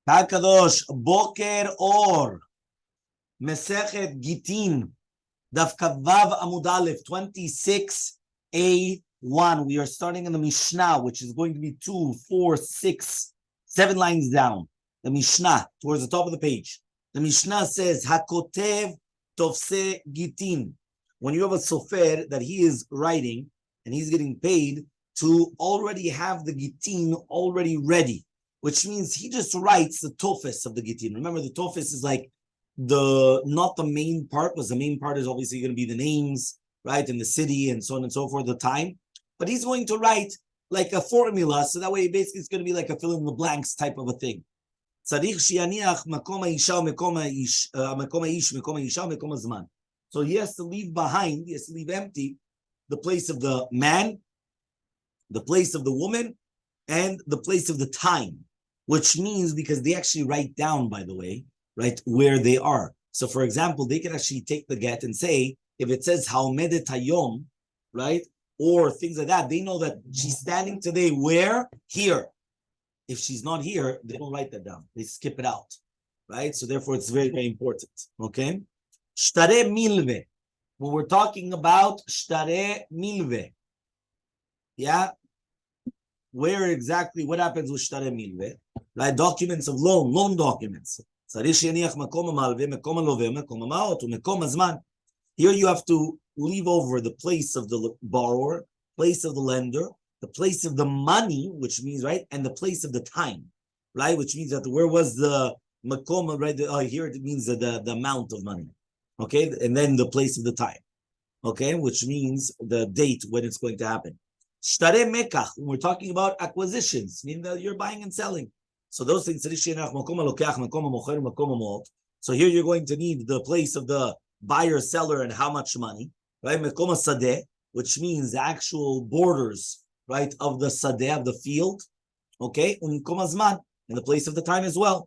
Hakadosh, Boker Or, Masechet Gittin Daf Kavav Amud Aleph 26a1. We are starting in the Mishnah, which is going to be 2, 4, 6, 7 lines down. The Mishnah, towards the top of the page. The Mishnah says, Hakotev Tofse Gittin. When you have a sofer that he is writing and he's getting paid to already have the Gittin already ready, which means he just writes the tofes of the Gittin. Remember, the tofes is like not the main part, because the main part is obviously going to be the names, right, and the city and so on and so forth, the time. But he's going to write like a formula, so that way basically it's going to be like a fill in the blanks type of a thing. So he has to leave behind, he has to leave empty the place of the man, the place of the woman, and the place of the time, which means because they actually write down, by the way, right, where they are. So, for example, they can actually take the get and say, if it says Haomedet Hayom, right, or things like that, they know that she's standing today where? Here. If she's not here, they don't write that down. They skip it out, right? So, therefore, it's very, very important, okay? Shtare milve. When we're talking about Shtare milve, yeah? Where exactly, what happens with Shtare milve? Right? Documents of loan documents. Here you have to leave over the place of the borrower, place of the lender, the place of the money, which means, right, and the place of the time, right, which means that where was the makom, right, here it means the amount of money, okay, and then the place of the time, okay, which means the date when it's going to happen. Shtare mekach, when we're talking about acquisitions, meaning that you're buying and selling. So those things, so here you're going to need the place of the buyer, seller, and how much money, right? Mekom sadeh, which means the actual borders, right, of the sadeh, of the field, okay? Mekom zman, in the place of the time as well.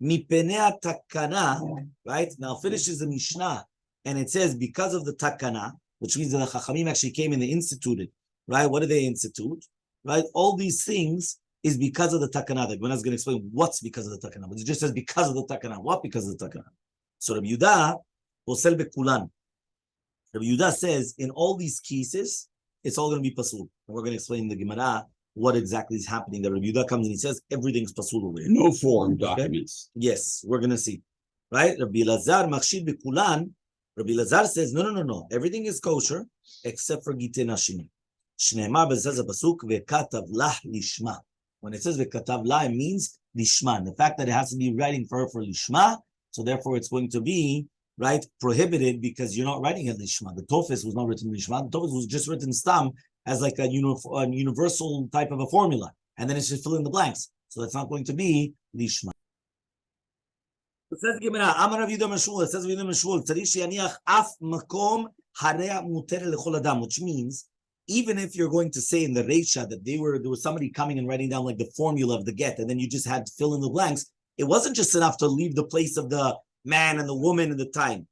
Mipenei takana, right? Now finishes the Mishnah, and it says because of the takana, which means that the Chachamim actually came and they instituted, right? What do they institute? Right? All these things is because of the takana. The Gemara is going to explain what's because of the takana. But it just says because of the takana. What because of the takana? So Rabbi Yehuda, Oziel bekulan. Rabbi Yehuda says in all these cases, it's all going to be pasul. And we're going to explain in the Gemara what exactly is happening. That Rabbi Yehuda comes and he says everything's pasul over here. No form documents. Okay? Yes, we're going to see. Right? Rabbi Elazar machshir bekulan. Rabbi Elazar says no. Everything is kosher except for Gittin Hashim. Shneimar b'zaz pasuk ve'katav lah lishma. When it says ve'katav lah, it means lishma. And the fact that it has to be writing for her for lishma, so therefore it's going to be, right, prohibited because you're not writing it lishma. The tofes was not written lishma. The tofes was just written stam as like a universal type of a formula. And then it's just fill in the blanks. So that's not going to be lishma. It says Gemara, Amar Rav Yehuda Meshul, it says Rav Yehuda Meshul, tzarich sheyaniach af makom hareya muter lechol adam, which means even if you're going to say in the Reisha that there was somebody coming and writing down like the formula of the get, and then you just had to fill in the blanks, it wasn't just enough to leave the place of the man and the woman and the time.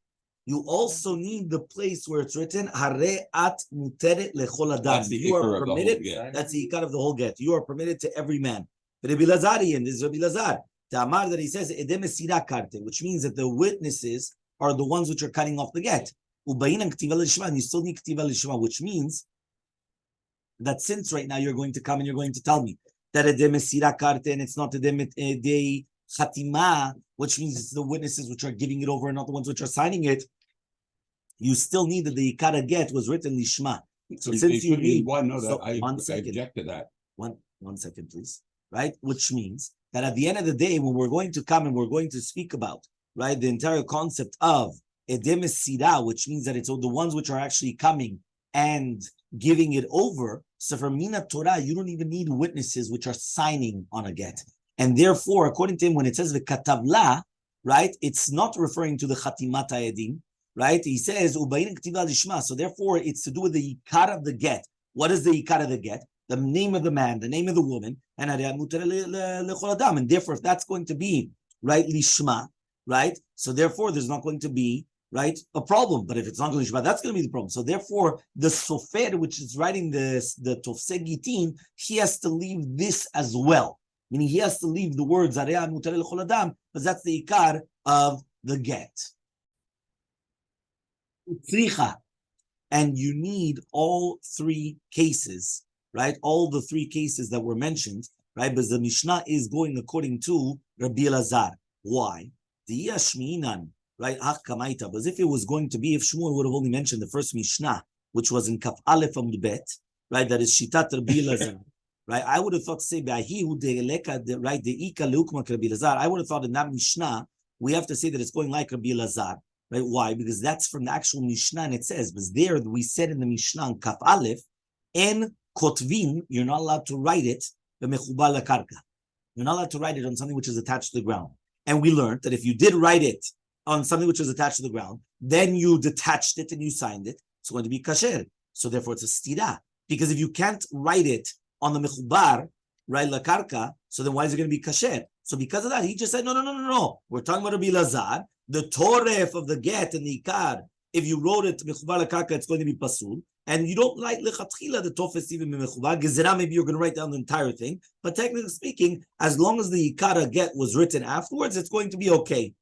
You also need the place where it's written, Hareat muteret lechol adam. You are permitted, that's the ikar of the whole get. You are permitted to every man. But Rabbi Lazarian, this is Rabbi Lazar, the Amar that he says, Edem esira karte, which means that the witnesses are the ones which are cutting off the get. Ubayin and ktiva lishma, and you still need ktiva lishma, which means that since right now you're going to come and you're going to tell me that a demesira karte and it's not a de chatima, which means it's the witnesses which are giving it over and not the ones which are signing it, you still need that the ikara get was written lishma. So since you need I object to that. One second, please. Right? Which means that at the end of the day, when we're going to come and we're going to speak about, right, the entire concept of a demesira, which means that it's the ones which are actually coming and giving it over. So for Mina Torah, you don't even need witnesses which are signing on a get. And therefore, according to him, when it says the katavla, right, it's not referring to the chatimat hayedim, right? He says, ubayin ktiva lishma. So therefore, it's to do with the ikar of the get. What is the ikar of the get? The name of the man, the name of the woman, and therefore, if that's going to be, right, lishma, right? So therefore, there's not going to be, right, a problem. But if it's not going to be, that's going to be the problem. So therefore, the sofer, which is writing the Tofse Gittin, he has to leave this as well. meaning he has to leave the words Areah Mutar L'Chol Adam, because that's the ikar of the get. Tzricha, and you need all three cases, right? All the three cases that were mentioned, right? Because the Mishnah is going according to Rabbi Elazar. Why? The Yashminan, right? Because if it was going to be, if Shmuel would have only mentioned the first Mishnah, which was in Kaf Aleph Amud Bet, right? That is Shitat Rabbi Elazar, right? I would have thought to say, right? The Ika Leukmak Rabbi Elazar. I would have thought in that Mishnah, we have to say that it's going like Rabbi Elazar. Right? Why? Because that's from the actual Mishnah, and it says, but there we said in the Mishnah in Kaf Aleph, en kotvin, you're not allowed to write it, b'mechubar lakarka. You're not allowed to write it on something which is attached to the ground. And we learned that if you did write it on something which was attached to the ground, then you detached it and you signed it, it's going to be kasher. So therefore it's a stira. Because if you can't write it on the mechubar, right, lakarka, so then why is it going to be kasher? So because of that, he just said, no. We're talking about Rabbi Elazar. The toref of the get and the ikar, if you wrote it mechubar lakarka, it's going to be pasul. And you don't write lechatchila the tofes even mechubar. Gezerah, maybe you're going to write down the entire thing. But technically speaking, as long as the ikar get was written afterwards, it's going to be okay.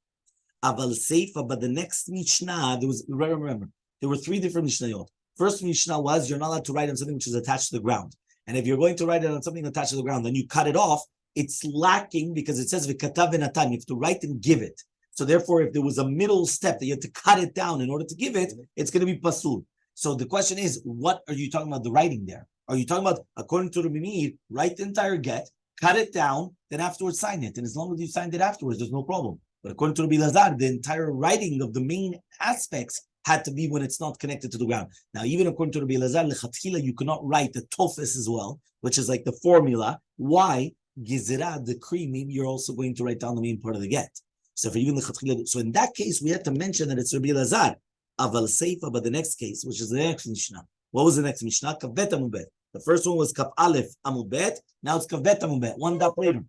Aval seifa, but the next mishnah, remember, there were three different mishnayot. First mishnah was you're not allowed to write on something which is attached to the ground. And if you're going to write it on something attached to the ground, then you cut it off. It's lacking because it says v'katav v'natan. You have to write and give it. So therefore, if there was a middle step that you had to cut it down in order to give it, it's going to be pasul. So the question is, what are you talking about the writing there? Are you talking about, according to Rabbi Meir, write the entire get, cut it down, then afterwards sign it. And as long as you signed it afterwards, there's no problem. But according to Rabbi Elazar, the entire writing of the main aspects had to be when it's not connected to the ground. Now, even according to Rabbi Elazar, lechatchila, you cannot write the tofes as well, which is like the formula. Why? Gezerah, decree, maybe you're also going to write down the main part of the get. So for even lechatchila, so in that case, we had to mention that it's Rabbi Elazar. Aval seifa, but the next case, which is the next Mishnah. What was the next Mishnah? Kaf bet amud bet. The first one was Kaf Aleph amud bet. Now it's Kaf bet amud bet. One daf later.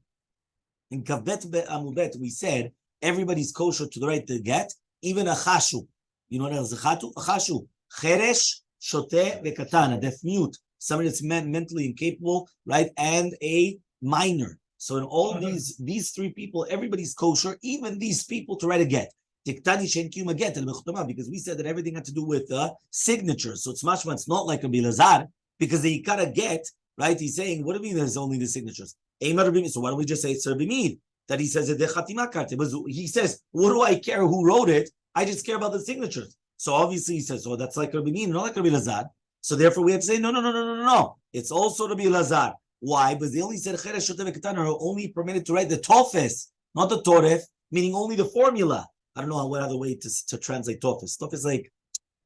In Kaf bet amud bet, we said everybody's kosher to the right to get, even a chashu. You know what else is a chashu? Cheresh, shoteh, vekatan, deaf mute. Somebody that's mentally incapable, right? And a minor. So in all these three people, everybody's kosher, even these people to write a get. Because we said that everything had to do with signatures. So it's not like Rabbi Elazar, because the ikara get, right? He's saying, what do you mean there's only the signatures? So why don't we just say it's Rabbi Meir, that he says that he says, what do I care who wrote it? I just care about the signatures. So obviously he says, that's like Rabbi Meir, not like Rabbi Elazar. So therefore we have to say, no. It's also Rabbi Elazar. Why? Because they only said Cheresh Shoteh V'Katan are only permitted to write the tofes, not the toref, meaning only the formula. I don't know what other way to translate tofes. Tofes is like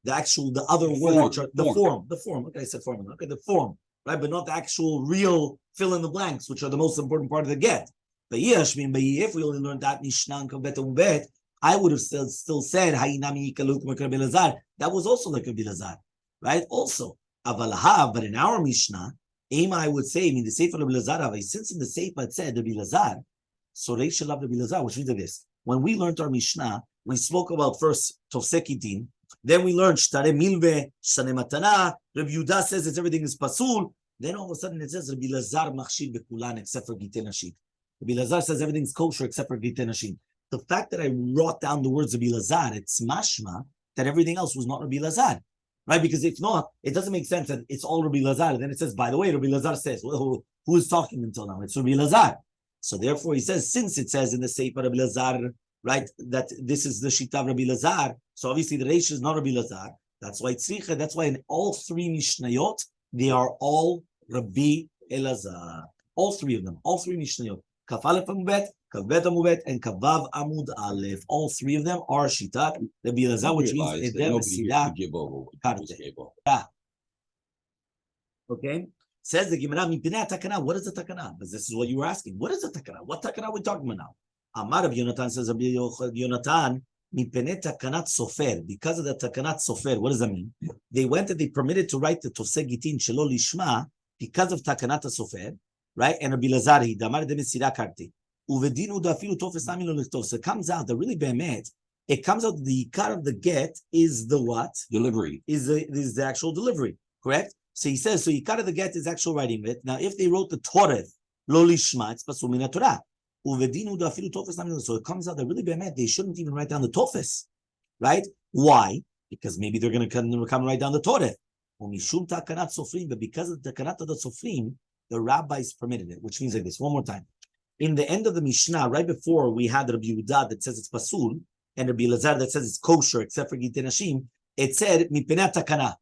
the other word, the form. Okay, I said formula. Okay, the form, right? But not the actual real fill in the blanks, which are the most important part of the get. But if we only learned that Mishnah and Bet and Bet, I would have still said Hayinami Kaluk Rabbi Elazar. That was also like Rabbi Elazar, right? Also, Avalaha, but in our Mishnah, I would say, the Sefer Rabbi Elazar, since in the Sefer it said Rabbi Elazar, so Reish Shalav Rabbi Elazar, which means this. When we learned our Mishnah, we spoke about first Masechet Gittin, then we learned Shtare Milve, Shane Matana, Rabbi Yehuda says that everything is pasul, then all of a sudden it says Rabbi Elazar Machshir Bekulan except for Gittin Nashim. Rabbi Elazar says everything's kosher except for Gittin Nashim. The fact that I wrote down the words Rabbi Elazar, it's mashma that everything else was not Rabbi Elazar, right? Because if not, it doesn't make sense that it's all Rabbi Elazar. And then it says, by the way, Rabbi Elazar says, well, who is talking until now? It's Rabbi Elazar. So therefore, he says, since it says in the Sefer Rabbi Elazar, right, that this is the Shita of Rabbi Elazar, so obviously the Reish is not Rabbi Elazar. That's why it's Tzricha. That's why in all three Mishnayot, they are all Rabbi Elazar. All three of them, all three Mishnayot. Kaf Aleph Amud Bet, Kaf Bet Amud Bet, and Kavav Amud Aleph. All three of them are Shitat Rabbi Elazar, which means Edem give over. Okay? Says the Gemara, Mipnei Takana. What is the Takana? Because this is what you were asking. What is the Takana? What Takana are we talking about now? Amar Rabbi Yonatan says, Rabbi Yonatan, Mipnei Takanat Sofer. Because of the Takanat Sofer, what does that mean? They went and they permitted to write the Toseh Gittin Shelo Lishma because of Takanat Sofer, right? And Rabbi Elazar, he Damar de Mesira Karti. Uvedinu dafilu Tofes Namin Lo Lichtov. So it comes out that really be'emet, it comes out the ikar of the get is the what? Delivery. Is the actual delivery, correct? So he says, so ikar of the get is actual writing of it. Now, if they wrote the toref, Lo lishma, it's pasul min Torah. Uvedinu dafilu tofes namin. So it comes out that really be'emet, they shouldn't even write down the tofes, right? Why? Because maybe they're going to come and write down the Torah. Umishum takanat sofrim, but because of the takanat of the sofrim, the rabbis permitted it, which means like this. One more time. In the end of the Mishnah, right before we had Rabbi Yehuda that says it's pasul, and Rabbi Elazar that says it's kosher, except for Gittin Hashim, it said, mipnei takana.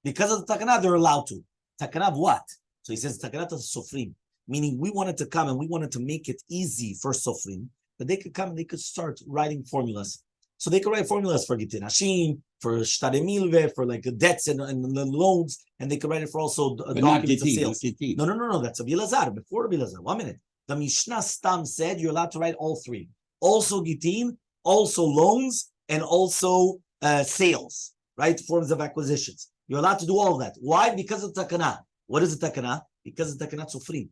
Because of the takana, they're allowed to. Takana of what? So he says, takana of the sofrim. Meaning we wanted to come and we wanted to make it easy for sofrim, that they could come and they could start writing formulas. So they could write formulas for Gittin Hashim, for Shtare Milve, for like debts and loans, and they could write it for also documents of sales. No. That's Rabbi Elazar, before Rabbi Elazar. 1 minute. The Mishnah Stam said you're allowed to write all three. Also Gittin, also loans, and also sales, right? Forms of acquisitions. You're allowed to do all of that. Why? Because of Takana. What is the Takana? Because of Takanat Sofrim.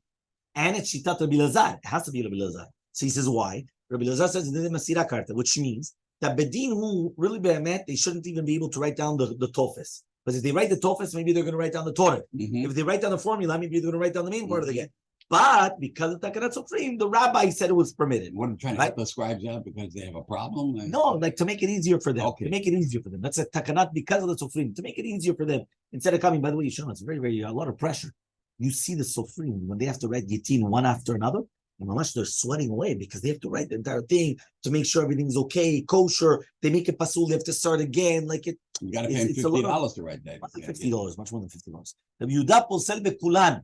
And it's Shitat Rabbi Elazar. It has to be Rabbi Elazar. So he says, why? Rabbi Elazar says in the Masira Karta, which means that Bedin who really be'emet, they shouldn't even be able to write down the tofes. Because if they write the tofes, maybe they're going to write down the Torah. If they write down the formula, maybe they're going to write down the main part of the get. But because of Takanat Sofrim, the rabbi said it was permitted. What I'm trying to help the scribes out because they have a problem? No, like to make it easier for them. Okay. To make it easier for them. That's a Takanat because of the Sofrim. To make it easier for them. Instead of coming, by the way, Yishon, it's very, a lot of pressure. You see the Sofrim, when they have to write Gittin one after another, and mamash, they're sweating away because they have to write the entire thing to make sure everything's okay, kosher. They make it pasul, they have to start again. Like it. You got to pay $50 to write that. $50, much more than $50. Rabbi Yehuda posel bekulan.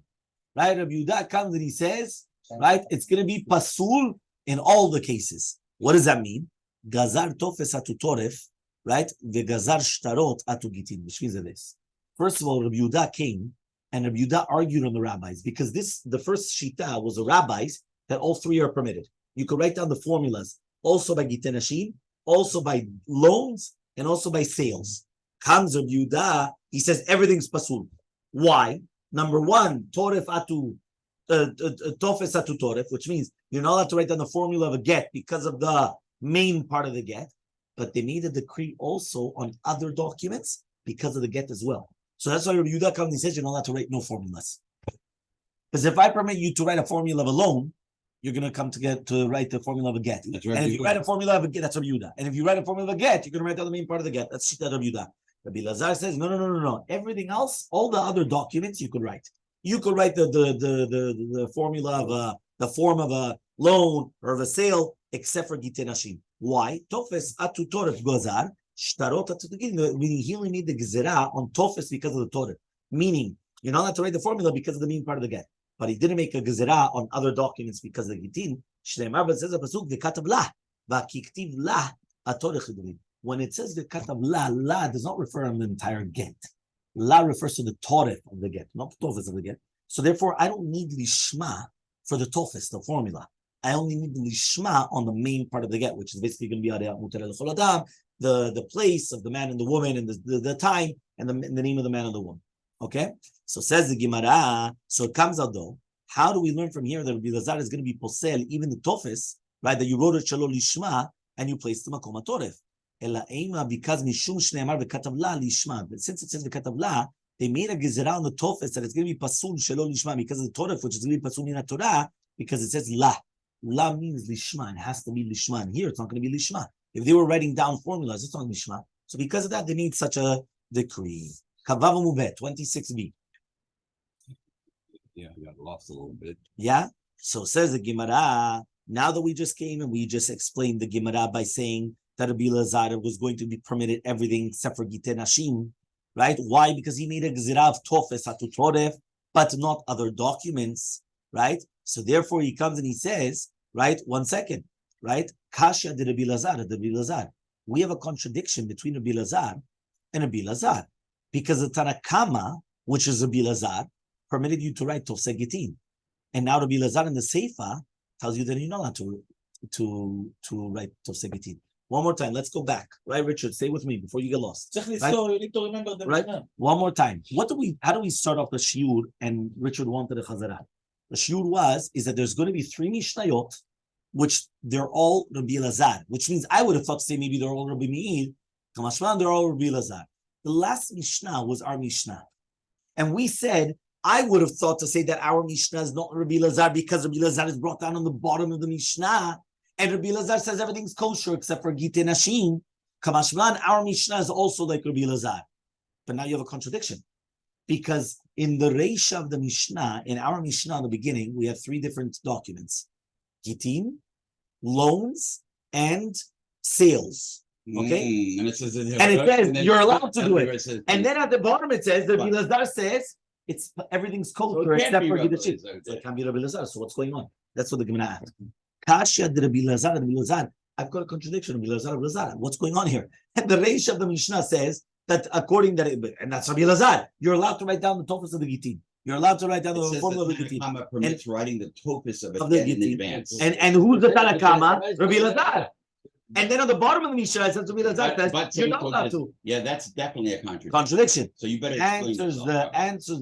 Right? Rabbi Yehuda comes and he says, right, it's going to be pasul in all the cases. What does that mean? Gazar tofes atu toref, right? Vegazar shtarot atu gitin, which means this. First of all, Rabbi Yehuda came and Rabbi Yehuda argued on the rabbis because the first shita was the rabbis that all three are permitted. You could write down the formulas also by Gittin Hashim, also by loans, and also by sales. Comes Rabbi Yehuda, he says everything's pasul. Why? Number one, toref atu, tofes atu toref, which means you're not allowed to write down the formula of a get because of the main part of the get, but they made a decree also on other documents because of the get as well. So that's why Rabbi Yehuda comes and he says you're not allowed to write no formulas. Because if I permit you to write a formula of a loan, you're going to come to write the formula of a get. And if you write a formula of a get, that's Rabbi Yehuda. And if you write a formula of a get, you're going to write down the main part of the get. That's Shita Rabbi Yehuda. Rabbi Elazar says, no. Everything else, all the other documents you could write. You could write the formula of the form of a loan or of a sale, except for Gittin Hashim. Why? Tofes atu toref gozar, shtarot atu gitin. Meaning he only made the gezerah on tofes because of the Torah. Meaning, you're not allowed to write the formula because of the main part of the get. But he didn't make a gezerah on other documents because of the Gittin. Shneimar, but says a pasuk, v'katav lah, v'kiktiv lah, atorech chiduvim. When it says v'katav lah, lah does not refer on the entire get. La refers to the toref of the get, not the tofes of the get. So therefore, I don't need lishma for the tofes, the formula. I only need the lishma on the main part of the get, which is basically going to be the place of the man and the woman, and the time, and the name of the man and the woman. Okay? So says the Gemara, so it comes out though, how do we learn from here that Rabbi Elazar is going to be posel, even the tofes, right, that you wrote it shelo lishma, and you placed the makom toref. Because mishum shneimar v'katav la lishma. But since it says v'katav la, they made a gezerah on the tofes that it's going to be pasul shelo lishma because of the toref, which is going to be pasul min Torah, because it says la. La means lishma. It has to be lishma. And here it's not going to be lishma. If they were writing down formulas, it's not lishma. So because of that, they made such a decree. Kavav mubet 26b. Yeah, I got lost a little bit. Yeah. So says the Gemara. Now that we just came and we just explained the Gemara by saying that Rabbi Elazar was going to be permitted everything except for Gittin Hashim, right? Why? Because he made a gezerah of tofes atu toref, but not other documents, right? So therefore he comes and he says, right, 1 second, right? Kasha de Rabbi Elazar. We have a contradiction between Rabbi Elazar and Rabbi Elazar, because the Tanakama, which is Rabbi Elazar, permitted you to write tofse Gittin, and now Rabbi Elazar in the Seifa tells you that you're not allowed to write tofse Gittin. One more time, let's go back. Right, Richard, stay with me before you get lost. Right? You need to remember the right? One more time. How do we start off the shiur? And Richard wanted a chazara. The shiur is that there's going to be 3 mishnayot, which they're all Rabbi Elazar, which means I would have thought to say maybe they're all Rabbi Meir. Kamashman, they're all Rabbi Elazar. The last mishnah was our mishnah. And we said, I would have thought to say that our Mishnah is not Rabbi Lazar because Rabbi Lazar is brought down on the bottom of the Mishnah, and Rabbi Lazar says everything's kosher except for Gittin Ashim. Kamashman, our Mishnah is also like Rabbi Lazar. But now you have a contradiction. Because in the Reisha of the Mishnah, in our Mishnah in the beginning, we have three different documents. Gittin, loans, and sales. Okay? And it says, you're allowed to do it. And then at the bottom it says, Rabbi Lazar says, everything's kosher except for Gittin Ashim. So it can't be Rabbi Lazar. So what's going on? That's what the Gemara asked. Kasha de Rabbi Lazar. I've got a contradiction. Rabbi Lazar. What's going on here? And the Reish of the Mishnah says that according that, and that's Rabbi Lazar, you're allowed to write down the tofus of the Gittin. You're allowed to write down the formula of the Gittin. Tanakama permits writing the tofus of the it in advance. And who's the Tanakama? Rabbi Lazar. And then on the bottom of the Mishnah, it says Rabbi Lazar that you're not allowed to. Yeah, that's definitely a contradiction. So you better answers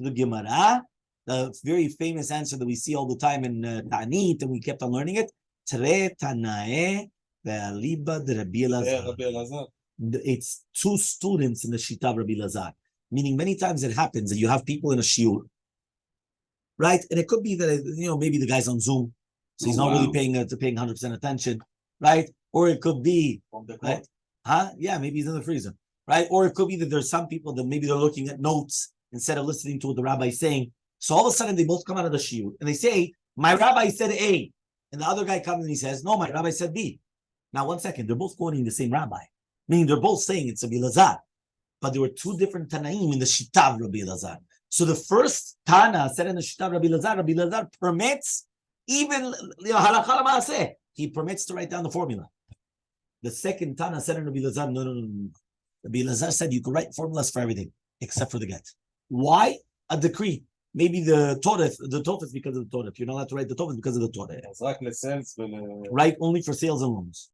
the Gemara, the very famous answer that we see all the time in Ta'anit, and we kept on learning it. Tre Tanae ve'aliba de Rabbi Lazar. It's two students in the Shita of Rabbi Lazar. Meaning many times it happens that you have people in a shiur, right? And it could be that, maybe the guy's on Zoom, so he's not really paying 100% attention, right? Or it could be, right? Yeah, maybe he's in the freezer, right? Or it could be that there's some people that maybe they're looking at notes instead of listening to what the rabbi is saying. So all of a sudden they both come out of the shiur and they say, my rabbi said A. And the other guy comes and he says, no, my rabbi said B. Now, 1 second, they're both quoting the same rabbi, meaning they're both saying it's Rabbi Lazar. But there were two different Tanaim in the Shita of Rabbi Lazar. So the first Tana said in the Shita of Rabbi Lazar permits even halakha l'maaseh. He permits to write down the formula. The second Tana said in Rabbi Lazar, no. Rabbi Lazar said you can write formulas for everything except for the get. Why? A decree. Maybe the Torah because of the Torah. You're not allowed to write the Torah because of the Torah. Write only for sales and loans.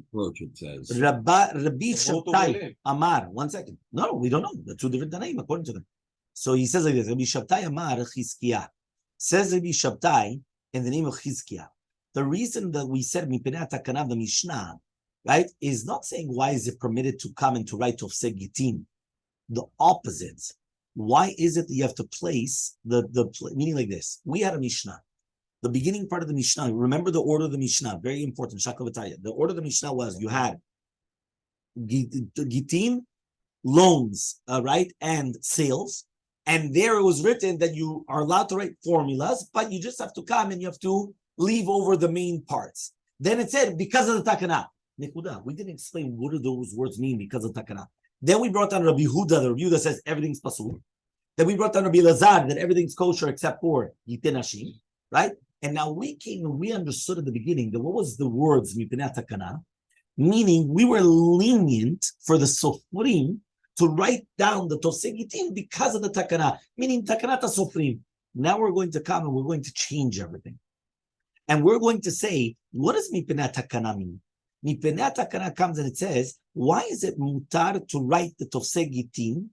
Approach, it says. Rabbi Shabtai Amar. 1 second. No, we don't know. The two different Tanaim according to them. So he says like this. Rabbi Shabtai Amar Chizkiah. Says Rabbi Shabtai in the name of Chizkiah. The reason that we said Mipenei Takanav the Mishnah, right, is not saying why is it permitted to come and to write Tofsei Gittin. The opposite. Why is it that you have to place the meaning like this? We had a Mishnah. The beginning part of the Mishnah, remember the order of the Mishnah, very important, Shakavataya. The order of the Mishnah was you had Gittin, loans, right, and sales. And there it was written that you are allowed to write formulas, but you just have to come and you have to leave over the main parts. Then it said, because of the Takana. Nekuda, we didn't explain what do those words mean because of Takana. Then we brought down Rabbi Huda, the Rabbi Huda says everything's pasul. Then we brought down Rabbi Lazar, that everything's kosher except for Gittin Ashim, right? And now we came and we understood at the beginning that what was the words Mipenei Takana, meaning we were lenient for the Sofrim to write down the Tofsei Gittin because of the Takana, meaning Takanat Sofrim. Now we're going to come and we're going to change everything. And we're going to say, what does Mipenei Takana mean? Mipenei Takana comes and it says, why is it mutar to write the Tofsei Gittin?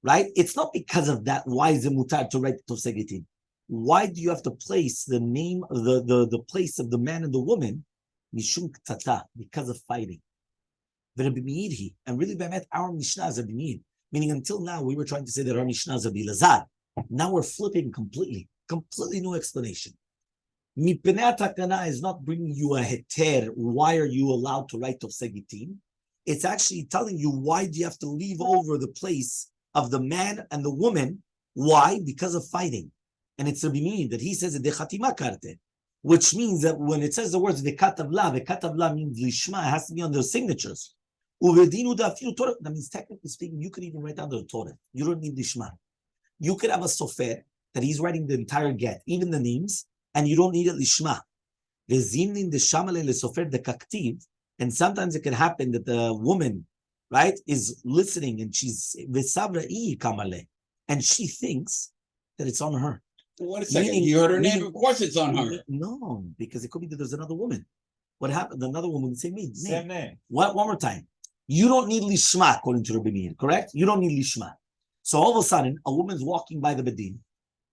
Right? It's not because of that. Why is it mutar to write the Tofsei Gittin? Why do you have to place the name of the place of the man and the woman? Mishum ktata, because of fighting. And really, our Mishnah is Rabbi Meir. Meaning, until now, we were trying to say that our Mishnah is Rabbi Lazar. Now we're flipping completely new explanation. Mipenei Takana is not bringing you a heter. Why are you allowed to write Tofsei Gittin? It's actually telling you why do you have to leave over the place of the man and the woman. Why? Because of fighting. And it's Rabbi Meir that he says dechatima karte, which means that when it says the words vekatavla means lishma, it has to be on their signatures. Uvedinu da'afilu Torah. That means technically speaking, you could even write down the Torah. You don't need lishma. You could have a sofer that he's writing the entire get, even the names, and you don't need it lishma. Vezimnin de shamale lesofer de kaktiv. And sometimes it can happen that the woman, right, is listening and she's vesavra'i kamale, and she thinks that it's on her. Wait a second. You heard her name. Of course, it's on her. No, because it could be that there's another woman. What happened? Another woman would say name. Same name. One more time. You don't need lishma according to Rabbi Meir, correct? You don't need lishma. So all of a sudden, a woman's walking by the bedin,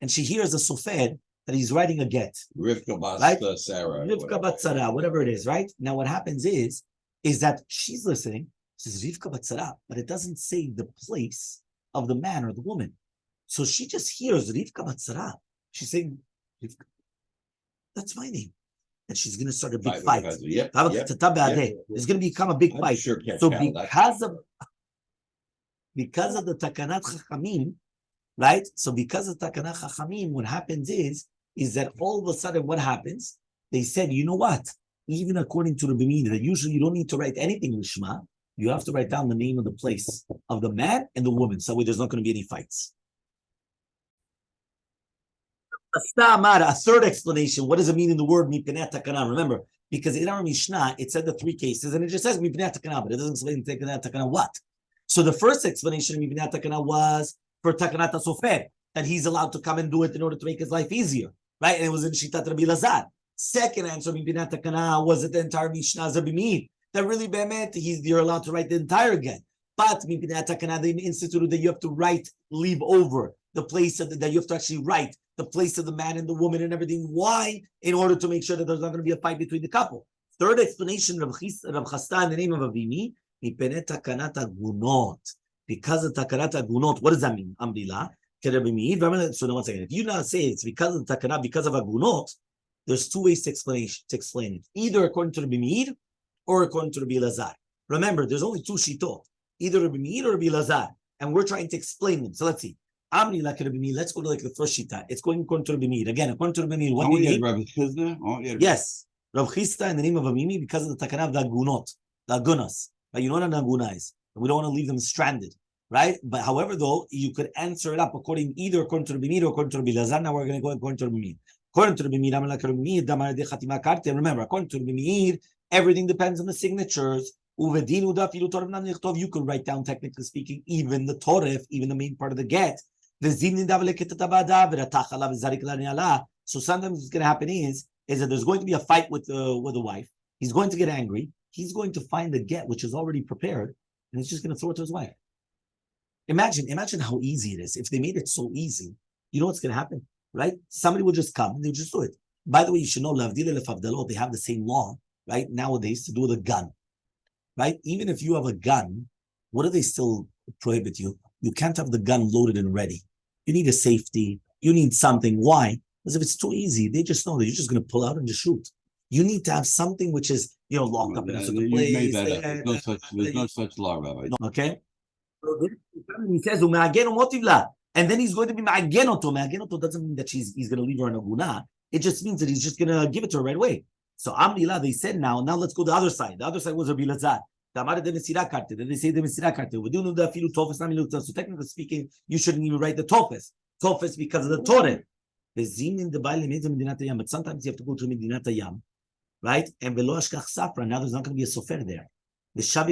and she hears a sofer that he's writing a get. Rivka Bat right? Sarah. Rivka Bat Sarah, whatever it is, right? Now what happens is that she's listening, says Rivka Bat Sarah, but it doesn't say the place of the man or the woman. So she just hears Rivka Batzara. She's saying, Rivka, that's my name. And she's going to start a big fight. Yep. It's going to become a big fight. Sure So because of the Takanat Chachamim, right? So because of Takanat Chachamim, what happens is that all of a sudden what happens? They said, you know what? Even according to Rabbi Meir, that usually you don't need to write anything in Shema. You have to write down the name of the place of the man and the woman. So there's not going to be any fights. A third explanation. What does it mean in the word Mipnei Takana? Remember, because in our Mishnah, it said the three cases, and it just says Mipnei Takana, but it doesn't explain Mipnei Takana what. So the first explanation of Mipnei Takana was for Takanat HaSofer, that he's allowed to come and do it in order to make his life easier, right? And it was in Shitat Rabbi Lazar. Second answer, Mipnei Takana, was it the entire Mishnah Rabbi Meir, that really be'emet, you're allowed to write the entire get. But Mipnei Takana, they instituted that you have to write, leave over the place that you have to actually write the place of the man and the woman and everything. Why? In order to make sure that there's not going to be a fight between the couple. Third explanation of Chasta in the name of Avini, Mipnei Takanat Agunot. Because of Takanat Agunot, what does that mean? Amrila. So now once again, if you now say it's because of Takanat, because of Agunot, there's two ways to explain it. Either according to Rabbi Meir or according to Rabbi Lazar. Remember, there's only two shitot. Either Rabbi Meir or Rabbi Lazar. And we're trying to explain them. So let's see. Amri like Rabbi Meir. Let's go to like the first shita. It's going according to Rabbi Meir. Again, according to Rabbi Meir, what do you need? Rabbi Chizda? Yes. Rabbi Chizda in the name of Avimi because of the takana of the agunot, the agunas. Right? You know what an aguna is. We don't want to leave them stranded. Right? But however, though, you could answer it up according to Rabbi Meir or according to Rabbi Lazar. Now we're going to go according to Rabbi Meir. According to Rabbi Meir, remember, according to Rabbi Meir, everything depends on the signatures. You could write down, technically speaking, even the toref, even the main part of the get. So sometimes what's going to happen is that there's going to be a fight with the wife. He's going to get angry. He's going to find the get, which is already prepared, and he's just going to throw it to his wife. Imagine how easy it is. If they made it so easy, you know what's going to happen, right? Somebody will just come and they'll just do it. By the way, you should know, they have the same law, right, nowadays to do with a gun, right? Even if you have a gun, what do they still prohibit you? You can't have the gun loaded and ready. You need a safety. You need something. Why? Because if it's too easy, they just know that you're just going to pull out and just shoot. You need to have something which is, locked up in a certain place. Made that up. There's no such law, Rabbi. Okay? So he says, and then he's going to be ma'agenoto. Ma'agenoto doesn't mean that he's going to leave her in a guna. It just means that he's just going to give it to her right away. So Amrila, they said now let's go to the other side. The other side was Rabbi Lazar. Then they say the Mesira Karte. So technically speaking, you shouldn't even write the Tofes. Tofes because of the Torah. But sometimes you have to go to Medinat Yam, right? And now there's not going to be a sofer there. So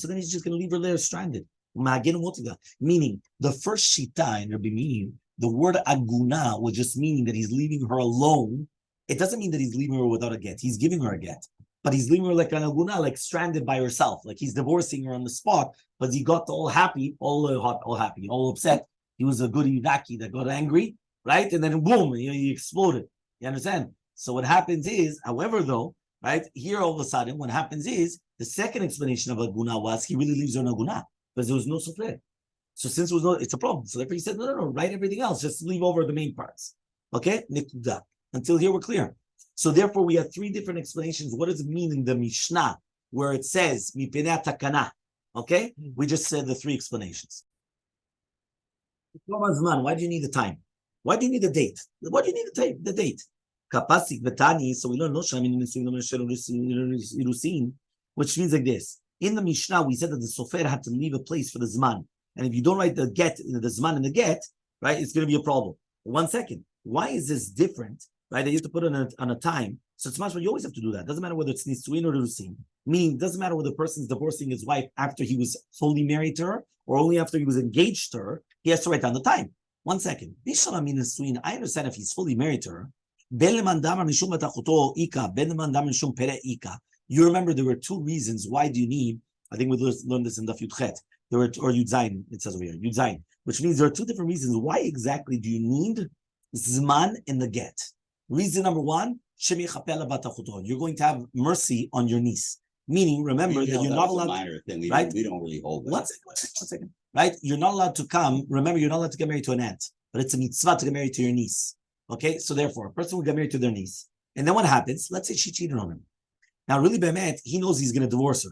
then he's just going to leave her there stranded. Meaning, the first shita in Rabbi Meir, the word aguna was just meaning that he's leaving her alone. It doesn't mean that he's leaving her without a get. He's giving her a get. But he's leaving her like an aguna, like stranded by herself. Like he's divorcing her on the spot, but he got all happy, all happy, all upset. He was a good Iraqi that got angry, right? And then boom, he exploded. You understand? So what happens is, however, though, right, here all of a sudden, what happens is, the second explanation of aguna was he really leaves her an aguna, because there was no sufre. So since there was no, it's a problem. So therefore he said, no, write everything else, just leave over the main parts. Okay? Nikuda. Until here we're clear. So therefore, we have three different explanations. What does it mean in the Mishnah, where it says, Mipnei Takana? Okay? We just said the three explanations. Why do you need the time? Why do you need the date? Why do you need the date? Kapasik Betani, so we learn which means like this. In the Mishnah, we said that the Sofer had to leave a place for the Zman. And if you don't write the get, the Zman and the get, right, it's going to be a problem. 1 second. Why is this different? Right, they used to put it on a time. So it's much, but you always have to do that. Doesn't matter whether it's Nisuin or Rusin. Meaning, doesn't matter whether the person's divorcing his wife after he was fully married to her or only after he was engaged to her. He has to write down the time. 1 second. I understand if he's fully married to her. You remember there were two reasons. Why do you need? I think we learned this in Daf Yudchet. Or Yudzayin. It says over here Yudzayin, which means there are two different reasons. Why exactly do you need Zman in the get? Reason number one, you're going to have mercy on your niece. Meaning, remember We that held you're that not as a allowed. minor thing. We right? don't, we don't really hold that. One second. Right? You're not allowed to come. Remember, you're not allowed to get married to an aunt, but it's a mitzvah to get married to your niece. Okay? So therefore, a person will get married to their niece. And then what happens? Let's say she cheated on him. Now, really, Be'emet, he knows he's going to divorce her,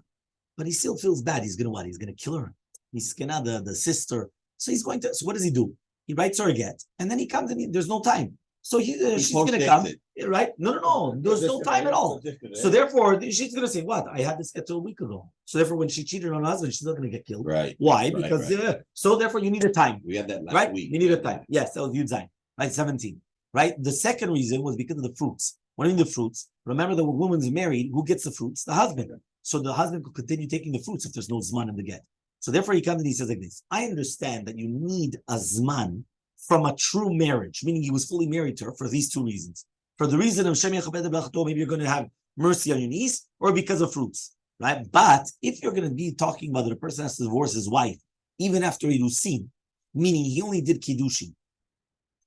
but he still feels bad. He's going to what? He's going to kill her. He's going to, the sister. So he's going to, so what does he do? He writes her a get, and then he comes and there's no time. So she's going to come, right? No. There's no time at all. So therefore, she's going to say, what? I had this get to a week ago. So therefore, when she cheated on her husband, she's not going to get killed. Right. Why? Because, so therefore, you need a time. We had that last week. You need a time. Yes, that was Yud Zayin, right? 17, right? The second reason was because of the fruits. What do you mean the fruits? Remember that when a woman's married, who gets the fruits? The husband. So the husband could continue taking the fruits if there's no Zman in the get. So therefore, he comes and he says like this, I understand that you need a Zman from a true marriage, meaning he was fully married to her for these two reasons. For the reason of Shem Yechabed B'Achato, maybe you're going to have mercy on your niece, or because of fruits, right? But if you're going to be talking about that a person has to divorce his wife, even after Irusin, meaning he only did Kiddushin,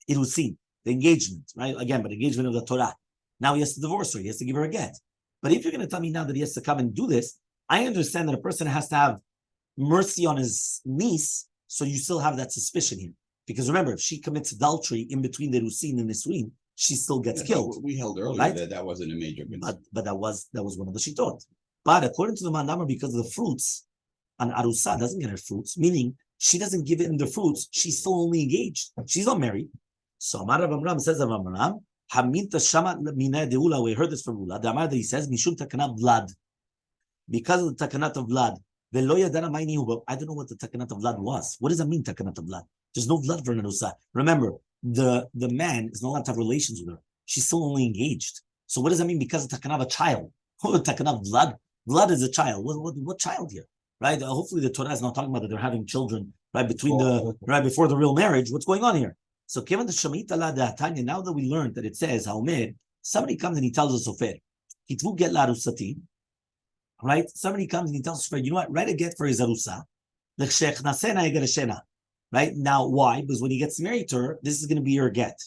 Irusin, the engagement, right? Again, but engagement of the Torah. Now he has to divorce her, he has to give her a get. But if you're going to tell me now that he has to come and do this, I understand that a person has to have mercy on his niece, so you still have that suspicion here. Because remember, if she commits adultery in between the Rusin and the Swin, she still gets killed. We held earlier right? that wasn't a major concern. But that was one of the Shitot. But according to the Mandamar, because of the fruits, an Arusa doesn't get her fruits, meaning she doesn't give in the fruits, she's still only engaged. She's not married. So Amar Rav Amram says Rav Amram, Haminta Shama Mina Deula, we heard this from Ula. The Amar that he says, Mishum Takanat Vlad. Because of the Takanat of Vlad. I don't know what the Takanat of Vlad was. What does that mean, Takanat of Vlad? There's no blood for an Arusa. Remember, the man is not allowed to have relations with her. She's still only engaged. So what does that mean? Because of Takanat of a child. Oh, Takanat of Vlad. Vlad is a child. What child here? Right? Hopefully the Torah is not talking about that they're having children right before the real marriage. What's going on here? So given the Shemitah la Tanya, now that we learned that it says Haomer, somebody comes and he tells us Sofer, Hitvu get la Arusati. Right? Somebody comes and he tells us, you know what? Write a get for his Arusa. Right? Now, why? Because when he gets married to her, this is going to be your get.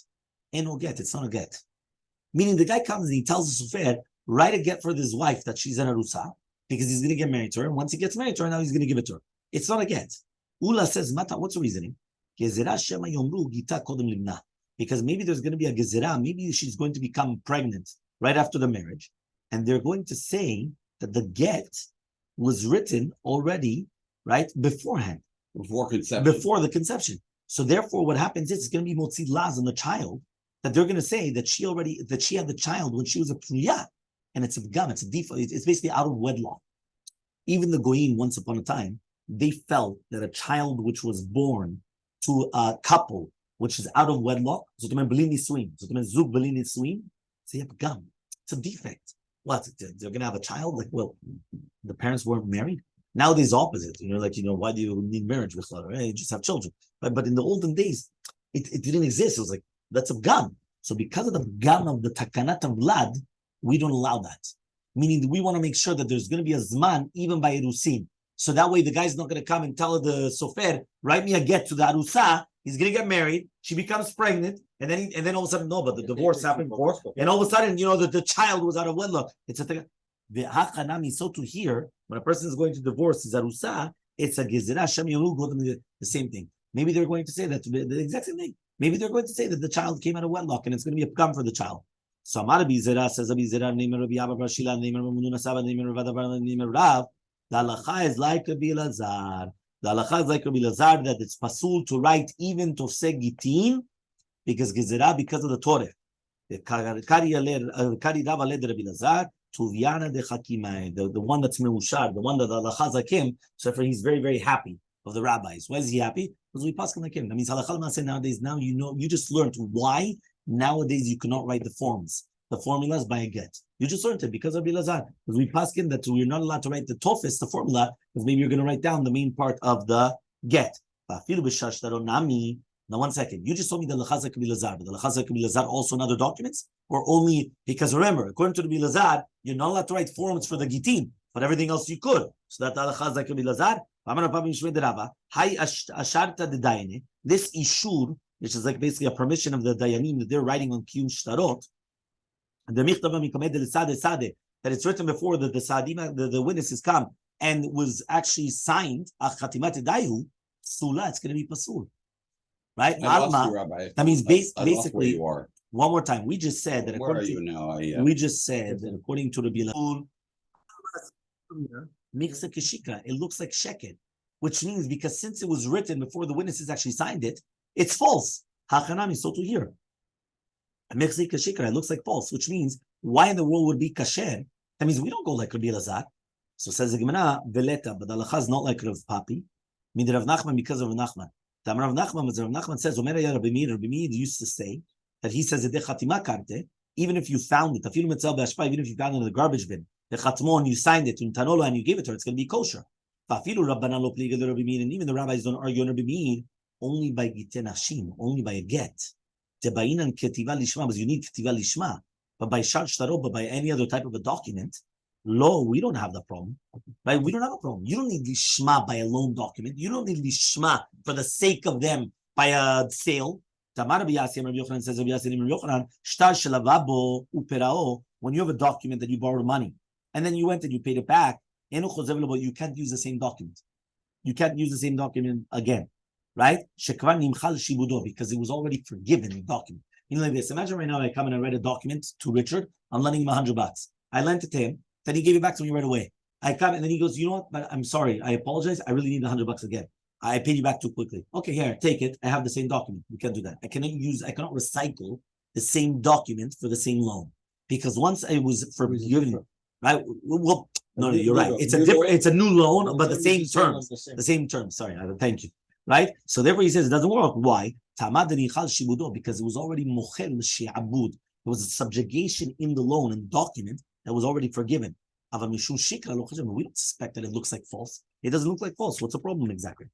Ain't no get. It's not a get. Meaning the guy comes and he tells the Sofer, write a get for this wife that she's an Arusa, because he's going to get married to her. And once he gets married to her, now he's going to give it to her. It's not a get. Ula says, Mata, what's the reasoning? Because maybe there's going to be a gezerah. Maybe she's going to become pregnant right after the marriage. And they're going to say that the get was written already, right, beforehand. Before conception. Before the conception. So therefore, what happens is it's going to be motzi laz on the child, that they're going to say that she had the child when she was a priya, and it's a gam, it's a default, it's basically out of wedlock. Even the goyim, once upon a time, they felt that a child which was born to a couple which is out of wedlock, so zug belini swim, it's a gam, it's a defect. What? They're going to have a child? Like, well, the parents weren't married. Nowadays, opposite. Why do you need marriage with you just have children? But in the olden days, it didn't exist. It was like, that's a gam. So because of the gam of the takanat of Vlad, we don't allow that. Meaning we want to make sure that there's going to be a zman, even by Erusin. So that way the guy's not going to come and tell the sofer, write me a get to the Arusa. He's going to get married. She becomes pregnant. And then all of a sudden, no, but the divorce happened before. And all of a sudden, the child was out of wedlock. It's a thing. The hachanami, so to hear, when a person is going to divorce his arusa, it's a gezerah, shem yoru, the same thing. Maybe they're going to say that the exact same thing. Maybe they're going to say that the child came out of wedlock and it's going to be a pgam for the child. So Amar Bizera says Bizera, name Rabbi Abba Brashila, name Rabbi Mununa Saba, name Rabbi Adavar, name Rav. The halacha is like Rabbi Lazar. The halacha is like Rabbi Lazar that it's pasul to write even Masechet Gittin because gezerah, because of the Torah. The Kari Rav led Rabbi Lazar. Tuviana de Hakimai, the one that's Meushar, the one that the halacha zakim, so therefore he's very, very happy of the rabbis. Why is he happy? Because we pass like him. That means halachal maseh nowadays, now you just learned why nowadays you cannot write the formulas by a get. You just learned it because of Bilazar. Because we pass in that we're not allowed to write the tofis, the formula, because maybe you're going to write down the main part of the get. Now, 1 second. You just told me the Lachazak Bilazar, but the Lachazak Bilazar also in other documents? Or only, because remember, according to the Bilazar, you're not allowed to write forms for the Gittin, but everything else you could. So that the Lachazak Bilazar, this Ishur, which is like basically a permission of the Dayanim that they're writing on Kiyum Shtarot, the that it's written before that the Sa'adim, the witnesses come, and was actually signed, Chatimat Dayu, Sula, it's going to be Pasul. Right? That means basically, you are. one more time, we just said that Where are you now? we just said that according to the Bilal, it looks like Sheket, which means because since it was written before the witnesses actually signed it, it's false. Hachanami, so to here. It looks like false, which means why in the world would be kasher? That means we don't go like Rabbi Elazar. So says the Gemara, Veleta, but the halacha is not like Rav Papi. Mid Rav Nachman because of Rav Nachman. Rav Nachman says, Rabbi Meir used to say that he says that even if you found it, even if you found it in the garbage bin, the chatmon, you signed it, and you gave it to her, it's going to be kosher. And even the rabbis don't argue on Rabbi Meir only by gittin hashim, only by a get. Because you need ketiva lishma. But by shar shtarot, but by any other type of a document, we don't have the problem. Right? We don't have a problem. You don't need lishma by a loan document. You don't need lishma for the sake of them by a sale. When you have a document that you borrowed money, and then you went and you paid it back, you can't use the same document. You can't use the same document again. Right? Because it was already forgiven, the document. You know, like this. Imagine right now I come and I read a document to Richard. I'm lending him $100. I lent it to him. Then he gave it back to me right away. I come and then he goes, you know what? But I'm sorry. I apologize. I really need the $100 again. I paid you back too quickly. Okay, here, take it. I have the same document. We can't do that. I cannot recycle the same document for the same loan. Because once I was forgiven, right? Well, no, you're right. It's a new loan, but the same terms. The same terms. Sorry, thank you. Right? So therefore he says it doesn't work. Why? Because it was already mochel she'abud. There was a subjugation in the loan and document that was already forgiven. We don't suspect that it looks like false. It doesn't look like false. What's the problem exactly?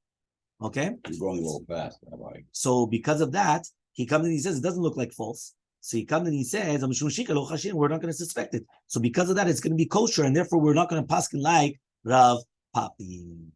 Okay? You're going a little fast, Rabbi. So because of that, he comes and he says it doesn't look like false. So he comes and he says, we're not going to suspect it. So because of that, it's going to be kosher, and therefore we're not going to paskin like Rav Papi.